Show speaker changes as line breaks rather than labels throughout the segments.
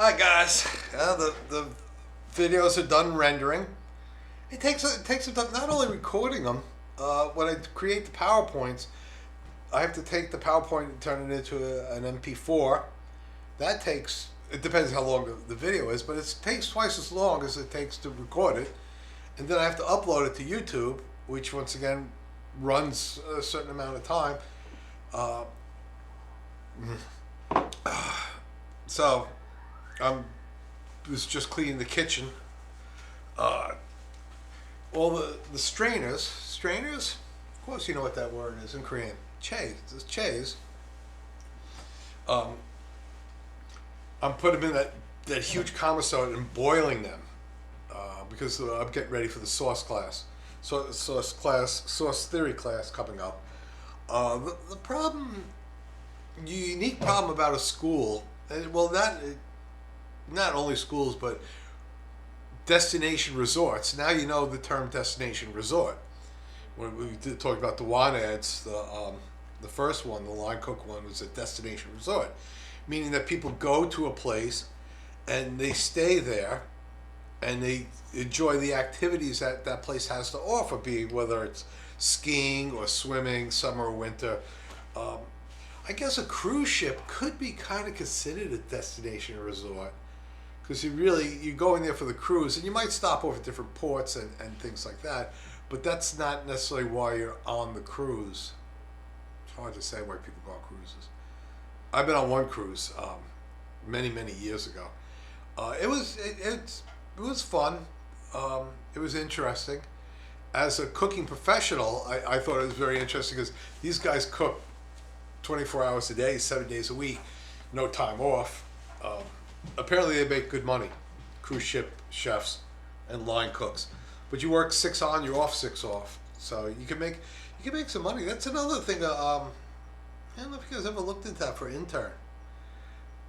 Hi guys. The videos are done rendering. It takes some time. Not only recording them. When I create the PowerPoints, I have to take the PowerPoint and turn it into an MP4. That takes. It depends how long the video is, but it takes twice as long as it takes to record it, and then I have to upload it to YouTube, which once again runs a certain amount of time. Uh, so I was just cleaning the kitchen. Uh, all the strainers, of course you know what that word is in Korean. Chays. Um, I'm putting them in that huge commissar and boiling them because I'm getting ready for the sauce theory class coming up. The problem, unique problem about a school, well, not only schools, but destination resorts. Now you know the term destination resort. When we did talk about the wantads, the first one, the line cook one, was a destination resort, meaning that people go to a place and they stay there and they enjoy the activities that that place has to offer, be whether it's skiing or swimming, summer or winter. Um, I guess a cruise ship could be kind of considered a destination resort because you go in there for the cruise and you might stop over at different ports and things like that, but that's not necessarily why you're on the cruise. It's hard to say why people go on cruises. I've been on one cruise many years ago. It was fun. It was interesting. As a cooking professional, I thought it was very interesting because these guys cook 24 hours a day, 7 days a week, no time off. Apparently they make good money, cruise ship chefs and line cooks. But you work 6 on, you're off 6 off. So you can make some money. That's another thing. I don't know if you guys ever looked into that for intern.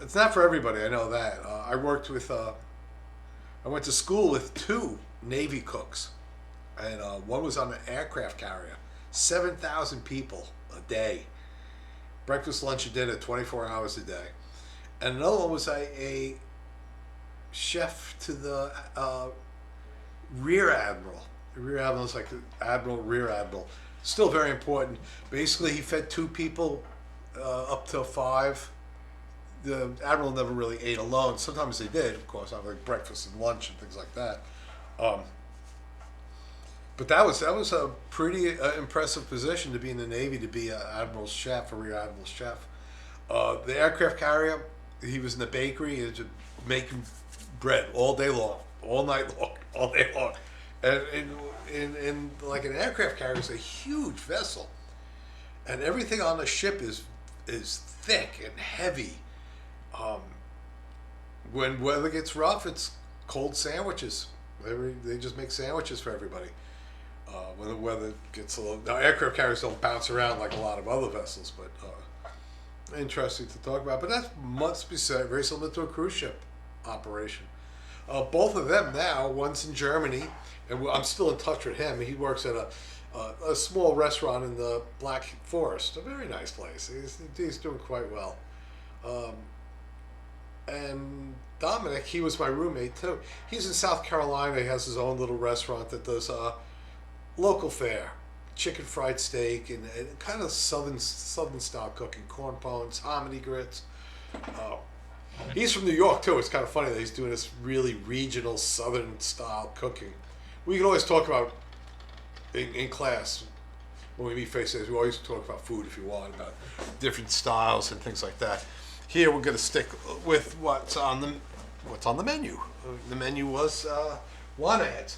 It's not for everybody, I know that. I went to school with 2 Navy cooks, and one was on an aircraft carrier. 7,000 people a day. Breakfast, lunch, and dinner, 24 hours a day. And another one was a chef to the rear admiral. The rear admiral is like admiral, rear admiral. Still very important. Basically, he fed 2 people up to 5. The admiral never really ate alone. Sometimes they did, of course, on like breakfast and lunch and things like that. But that was a pretty impressive position to be in the Navy, to be an admiral's chef, a rear admiral's chef. The aircraft carrier, he was in the bakery, he was just making bread all day long, all night long, all day long. And in like an aircraft carrier is a huge vessel, and everything on the ship is thick and heavy. When weather gets rough, it's cold sandwiches. They just make sandwiches for everybody. When the weather gets a little, now aircraft carriers don't bounce around like a lot of other vessels, but interesting to talk about. But that must be said, very similar to a cruise ship operation. Both of them now, one's in Germany, and I'm still in touch with him. He works at a small restaurant in the Black Forest, a very nice place. He's doing quite well. And Dominic, he was my roommate too. He's in South Carolina. He has his own little restaurant that does local fare, chicken fried steak, and kind of southern style cooking, corn bones, hominy grits. He's from New York too. It's kind of funny that he's doing this really regional southern style cooking. We can always talk about in class when we meet face to face. We always talk about food if you want, about different styles and things like that. Here we're going to stick with what's on the menu. The menu was wantads.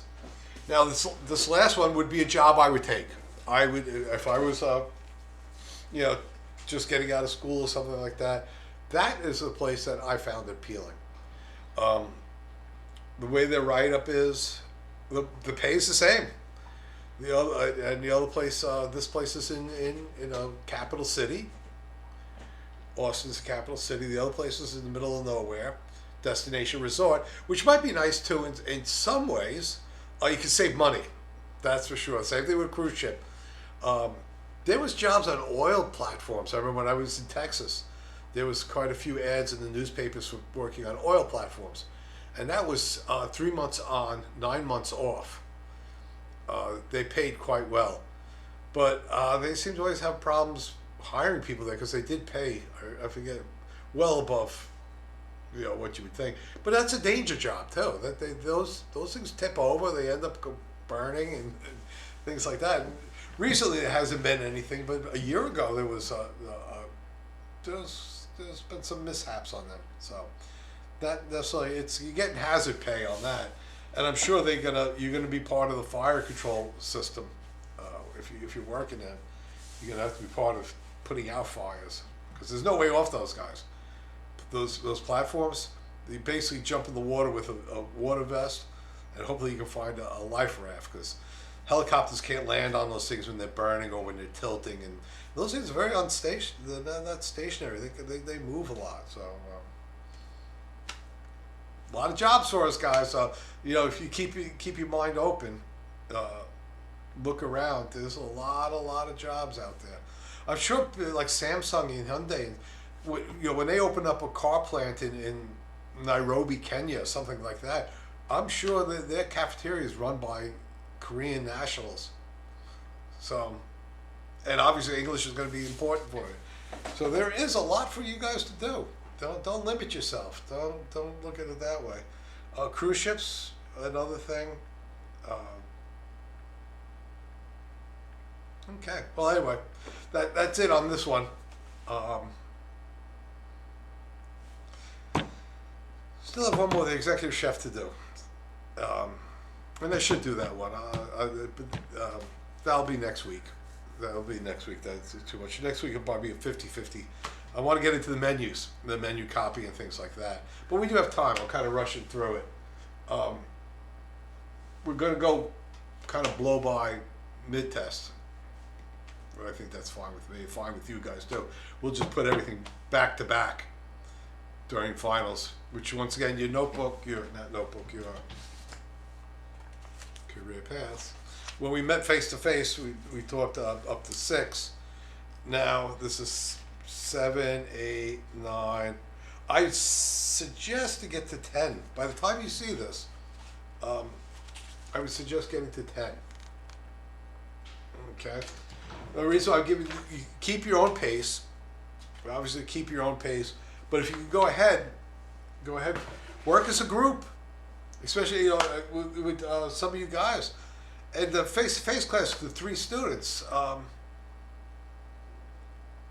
Now this last one would be a job I would take. I would, if I was just getting out of school or something like that. That is a place that I found appealing. The way their write-up is, the pay is the same. The other place, this place is in a capital city. Austin's the capital city. The other place is in the middle of nowhere, destination resort, which might be nice too in some ways. You can save money, that's for sure. Same thing with a cruise ship. There was jobs on oil platforms. I remember when I was in Texas, there was quite a few ads in the newspapers for working on oil platforms, and that was 3 months on, 9 months off. They paid quite well, but they seem to always have problems hiring people there because they did pay, I forget, well above what you would think. But that's a danger job too. That those things tip over, they end up burning and things like that. And recently, there hasn't been anything, but a year ago there was there's been some mishaps on them. So that's like you're getting hazard pay on that, and I'm sure you're gonna be part of the fire control system if you're working there. You're gonna have to be part of putting out fires because there's no way off those guys. Those platforms, you basically jump in the water with a water vest, and hopefully you can find a life raft because helicopters can't land on those things when they're burning or when they're tilting, and those things are very they're not stationary. They move a lot, so a lot of jobs for us guys. So if you keep your mind open, look around. There's a lot of jobs out there. I'm sure like Samsung and Hyundai, when they open up a car plant in Nairobi, Kenya, something like that, I'm sure that their cafeteria is run by Korean nationals. So, and obviously English is going to be important for it. So there is a lot for you guys to do. Don't limit yourself. Don't look at it that way. Cruise ships, another thing. Okay. Well, anyway, that's it on this one. Still have one more, the executive chef, to do. And I should do that one. That'll be next week. That's too much. Next week will probably be a 50-50. I want to get into the menus, the menu copy and things like that. But we do have time. I'm kind of rushing through it. We're going to go kind of blow by mid-test. But I think that's fine with me, fine with you guys too. We'll just put everything back to back during finals, which once again, your career paths. When we met face to face, we talked up to 6. Now this is 7, 8, 9. I suggest to get to 10. By the time you see this, I would suggest getting to 10. Okay. The reason I'm giving you, keep your own pace. Obviously, keep your own pace. But if you can go ahead. Work as a group, especially with some of you guys. And the face-to-face class with the 3 students,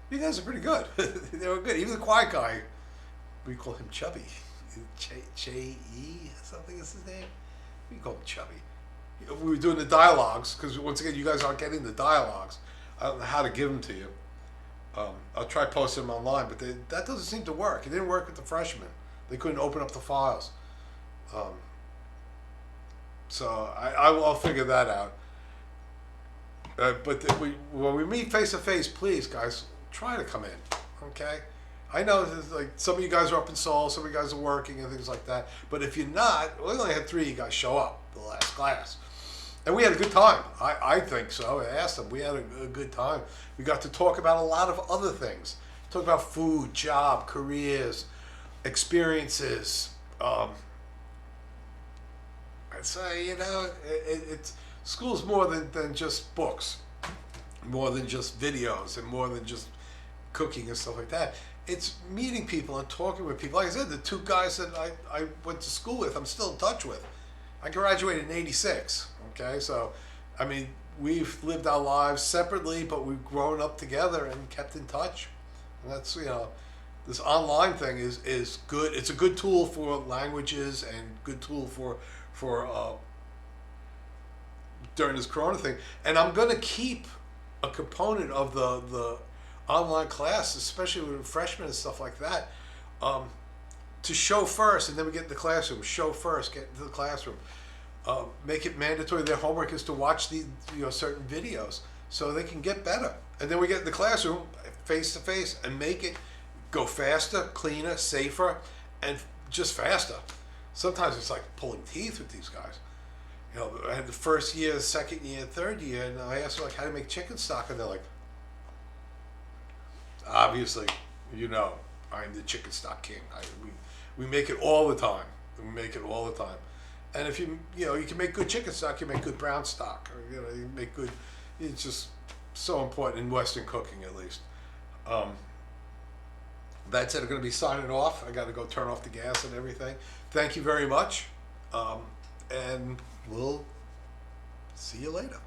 you guys are pretty good. They were good. Even the quiet guy, we call him Chubby. Che-E, something is his name. We call him Chubby. We were doing the dialogues because once again, you guys aren't getting the dialogues. I don't know how to give them to you. I'll try posting them online, but that doesn't seem to work. It didn't work with the freshmen. They couldn't open up the files. So I'll figure that out. But when we meet face to face, please, guys, try to come in. Okay? I know like some of you guys are up in Seoul, some of you guys are working and things like that. But if you're not, we only had 3 of you guys show up the last class. And we had a good time. I think so. I asked them. We had a good time. We got to talk about a lot of other things. Talk about food, job, careers, experiences. I'd say, it's school's more than just books, more than just videos, and more than just cooking and stuff like that. It's meeting people and talking with people. Like I said, the 2 guys that I went to school with, I'm still in touch with. I graduated in '86. Okay, so I mean, we've lived our lives separately, but we've grown up together and kept in touch. And that's this online thing is good. It's a good tool for languages and good tool for during this Corona thing. And I'm going to keep a component of the online class, especially with freshmen and stuff like that, to show first, and then we get in the classroom. Show first, get into the classroom. Make it mandatory. Their homework is to watch the certain videos so they can get better. And then we get in the classroom face to face and make it go faster, cleaner, safer, and just faster. Sometimes it's like pulling teeth with these guys. I had the first year, second year, third year, and I asked them like how to make chicken stock, and they're like, obviously, I'm the chicken stock king. We make it all the time. We make it all the time. And if you can make good chicken stock, you make good brown stock. Or, you make good. It's just so important in Western cooking, at least. That said, I'm going to be signing off. I got to go turn off the gas and everything. Thank you very much, and we'll see you later.